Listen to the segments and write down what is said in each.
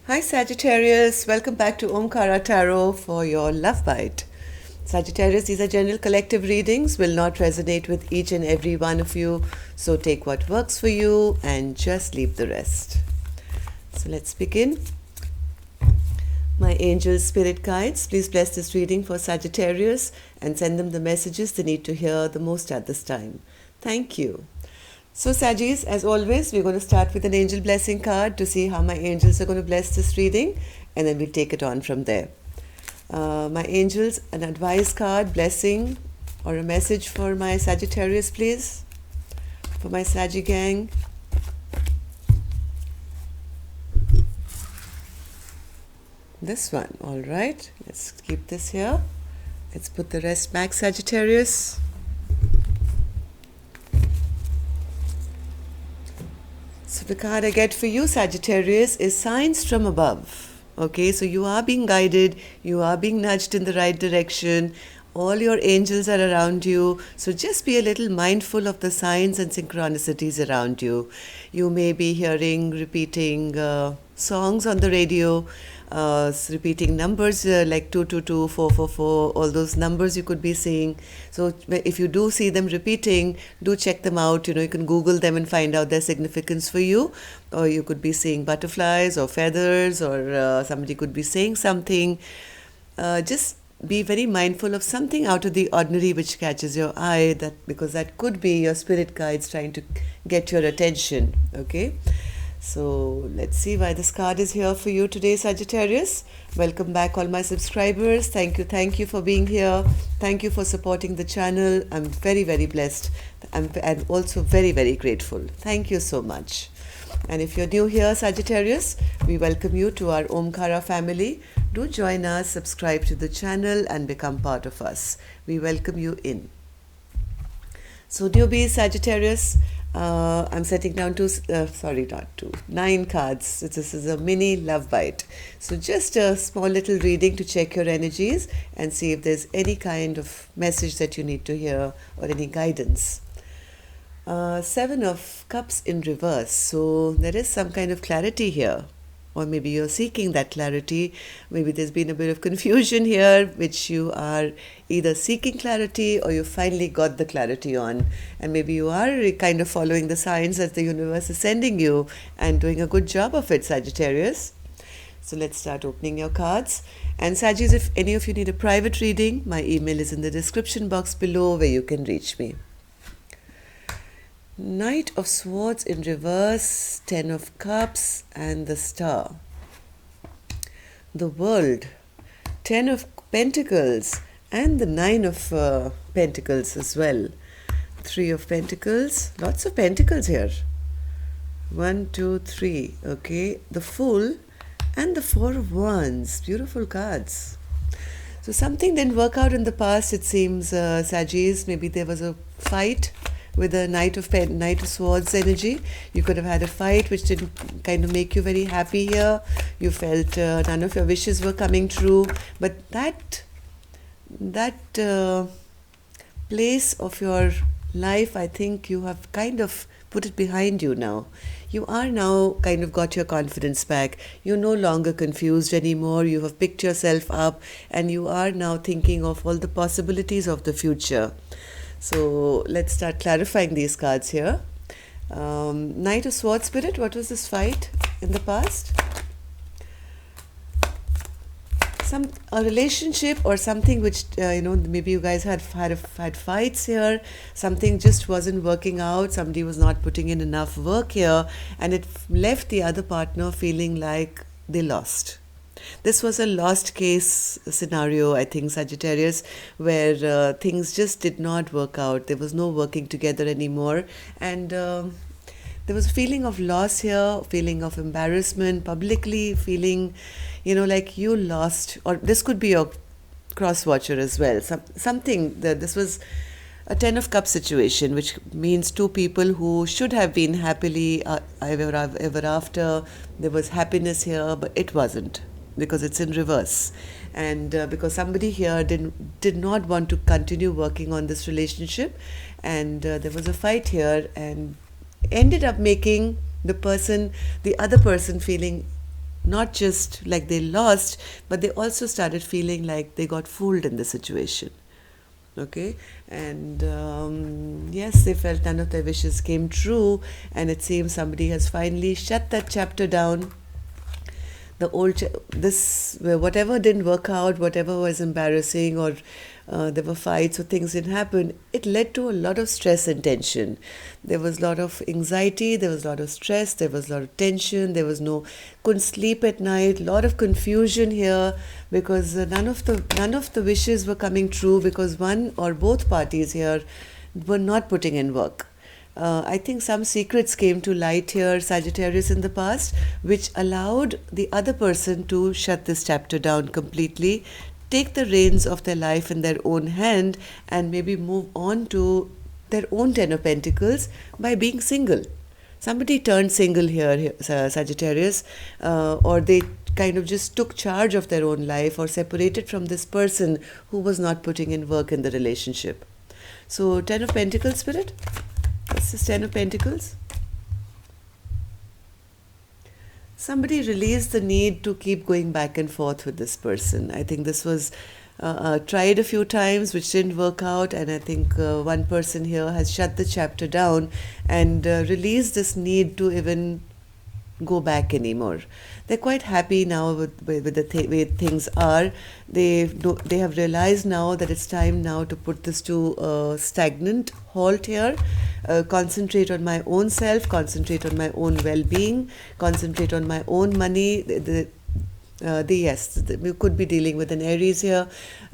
Hi Sagittarius, welcome back to Omkara Tarot for your love bite. Sagittarius, these are general collective readings, will not resonate with each and every one of you, so take what works for you and just leave the rest. So let's begin. My angel spirit guides, please bless this reading for Sagittarius and send them the messages they need to hear the most at this time. Thank you. So Saggis, as always, we're going to start with an angel blessing card to see how my angels are going to bless this reading, and then we'll take it on from there. My angels, an advice card, blessing, or a message for my Sagittarius, please, for my Saggy gang. This one, all right. Let's keep this here. Let's put the rest back, Sagittarius. So the card I get for you, Sagittarius, is signs from above. Okay, so you are being guided, you are being nudged in the right direction. All your angels are around you, so just be a little mindful of the signs and synchronicities around you. You may be hearing repeating songs on the radio, repeating numbers like 222, 444, all those numbers you could be seeing. So if you do see them repeating, do check them out. You can Google them and find out their significance for you. Or you could be seeing butterflies or feathers, or somebody could be saying something. Just be very mindful of something out of the ordinary which catches your eye, because that could be your spirit guides trying to get your attention. Okay, so let's see why this card is here for you today, Sagittarius. Welcome back, all my subscribers. Thank you for being here. Thank you for supporting the channel. I'm very blessed. I'm also very grateful. Thank you so much. And if you're new here, Sagittarius, we welcome you to our Omkara family. Do join us, subscribe to the channel and become part of us. We welcome you in. So newbies, Sagittarius, I'm setting down 9 cards. This is a mini love bite. So just a small little reading to check your energies and see if there's any kind of message that you need to hear or any guidance. 7 of Cups in reverse. So there is some kind of clarity here. Or maybe you're seeking that clarity. Maybe there's been a bit of confusion here, which you are either seeking clarity or you finally got the clarity on. And maybe you are kind of following the signs that the universe is sending you and doing a good job of it, Sagittarius. So let's start opening your cards. And Saggis, if any of you need a private reading, my email is in the description box below where you can reach me. Knight of Swords in reverse, 10 of Cups, and the Star. The World, 10 of Pentacles, and the 9 of Pentacles as well. 3 of Pentacles, lots of Pentacles here. 1, 2, 3, okay. The Fool, and the 4 of Wands, beautiful cards. So something didn't work out in the past, it seems, Sagittarius. Maybe there was a fight with the Knight of Swords energy. You could have had a fight which didn't kind of make you very happy here. You felt none of your wishes were coming true. But that place of your life, I think you have kind of put it behind you now. You are now kind of got your confidence back. You're no longer confused anymore. You have picked yourself up and you are now thinking of all the possibilities of the future. So let's start clarifying these cards here. Knight of Swords Spirit, what was this fight in the past? A relationship or something which, maybe you guys had fights here. Something just wasn't working out. Somebody was not putting in enough work here. And it left the other partner feeling like they lost. This was a lost case scenario, I think, Sagittarius, where things just did not work out. There was no working together anymore. And there was a feeling of loss here, feeling of embarrassment, publicly feeling, like you lost. Or this could be your cross-watcher as well. This was a 10 of Cups situation, which means two people who should have been happily ever after. There was happiness here, but it wasn't, because it's in reverse. And because somebody here did not want to continue working on this relationship, and there was a fight here, and ended up making the other person feeling not just like they lost, but they also started feeling like they got fooled in the situation. Okay, and yes, they felt none of their wishes came true, and it seems somebody has finally shut that chapter down. The old this whatever didn't work out, whatever was embarrassing, or there were fights or things didn't happen, it led to a lot of stress and tension. There was a lot of anxiety, there was a lot of stress, there was a lot of tension, there was no, couldn't sleep at night, a lot of confusion here, because none of the wishes were coming true, because one or both parties here were not putting in work. I think some secrets came to light here, Sagittarius, in the past, which allowed the other person to shut this chapter down completely, take the reins of their life in their own hand, and maybe move on to their own Ten of Pentacles by being single. Somebody turned single here, Sagittarius, or they kind of just took charge of their own life, or separated from this person who was not putting in work in the relationship. So, Ten of Pentacles, Spirit? What's this Ten of Pentacles? Somebody released the need to keep going back and forth with this person. I think this was tried a few times, which didn't work out, and I think one person here has shut the chapter down and released this need to even go back anymore. They're quite happy now with the way things are. They have realized now that it's time now to put this to a stagnant halt here. Concentrate on my own self, concentrate on my own well-being, concentrate on my own money. We could be dealing with an Aries here.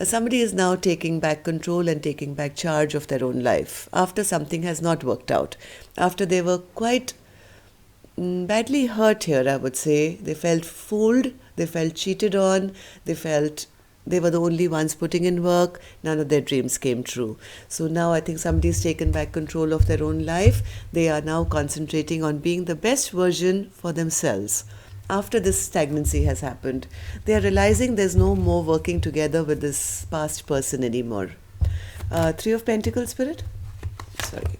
Somebody is now taking back control and taking back charge of their own life after something has not worked out, after they were quite badly hurt here, I would say. They felt fooled, they felt cheated on, they felt they were the only ones putting in work, none of their dreams came true. So now I think somebody's taken back control of their own life. They are now concentrating on being the best version for themselves. After this stagnancy has happened, they are realizing there's no more working together with this past person anymore. Three of Pentacles, Spirit? Sorry.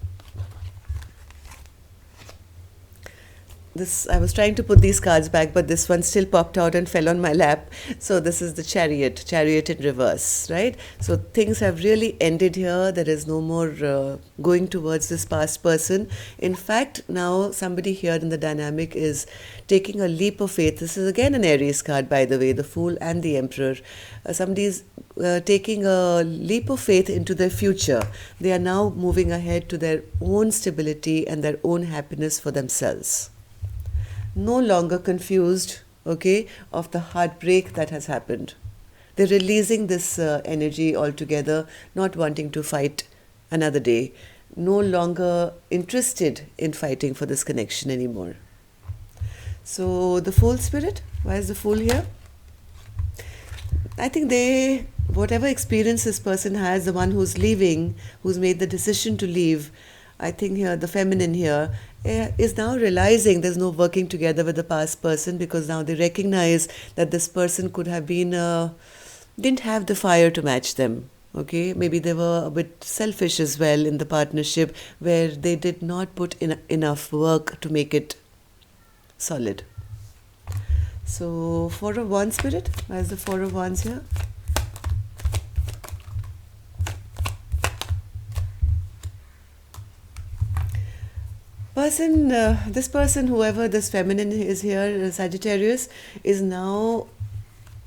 I was trying to put these cards back, but this one still popped out and fell on my lap. So this is the chariot in reverse, right? So things have really ended here. There is no more going towards this past person. In fact, now somebody here in the dynamic is taking a leap of faith. This is again an Aries card, by the way, the Fool and the Emperor. Somebody is taking a leap of faith into their future. They are now moving ahead to their own stability and their own happiness for themselves. No longer confused, okay, of the heartbreak that has happened. They're releasing this energy altogether, not wanting to fight another day, no longer interested in fighting for this connection anymore. So the Fool, Spirit, why is the Fool here? I think whatever experience this person has, the one who's leaving, who's made the decision to leave, I think here, the feminine here, is now realizing there's no working together with the past person, because now they recognize that this person could have been, didn't have the fire to match them. Okay, maybe they were a bit selfish as well in the partnership, where they did not put in enough work to make it solid. So, Four of Wands, Spirit, why is the Four of Wands here? This person, whoever this feminine is here, Sagittarius, is now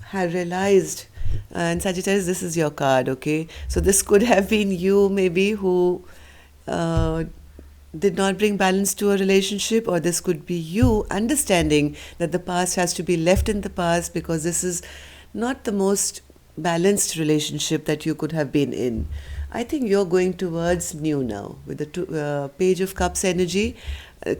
have realized, and Sagittarius, this is your card, okay? So this could have been you maybe who did not bring balance to a relationship, or this could be you understanding that the past has to be left in the past, because this is not the most balanced relationship that you could have been in. I think you're going towards new now with the Page of Cups energy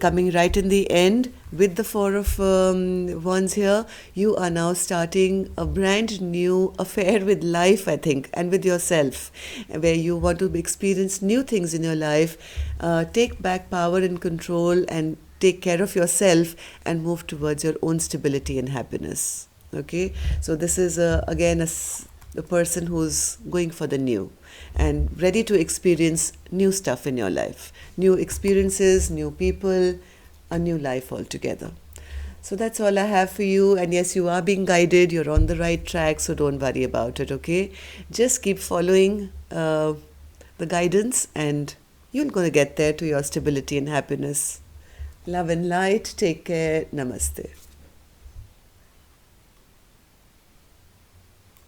coming right in the end with the Four of Wands here. You are now starting a brand new affair with life, I think, and with yourself, where you want to experience new things in your life, take back power and control, and take care of yourself, and move towards your own stability and happiness. Okay, so this is again a person who's going for the new and ready to experience new stuff in your life, new experiences, new people, a new life altogether. So that's all I have for you. And yes, you are being guided. You're on the right track. So don't worry about it, okay? Just keep following the guidance and you're going to get there to your stability and happiness. Love and light. Take care. Namaste.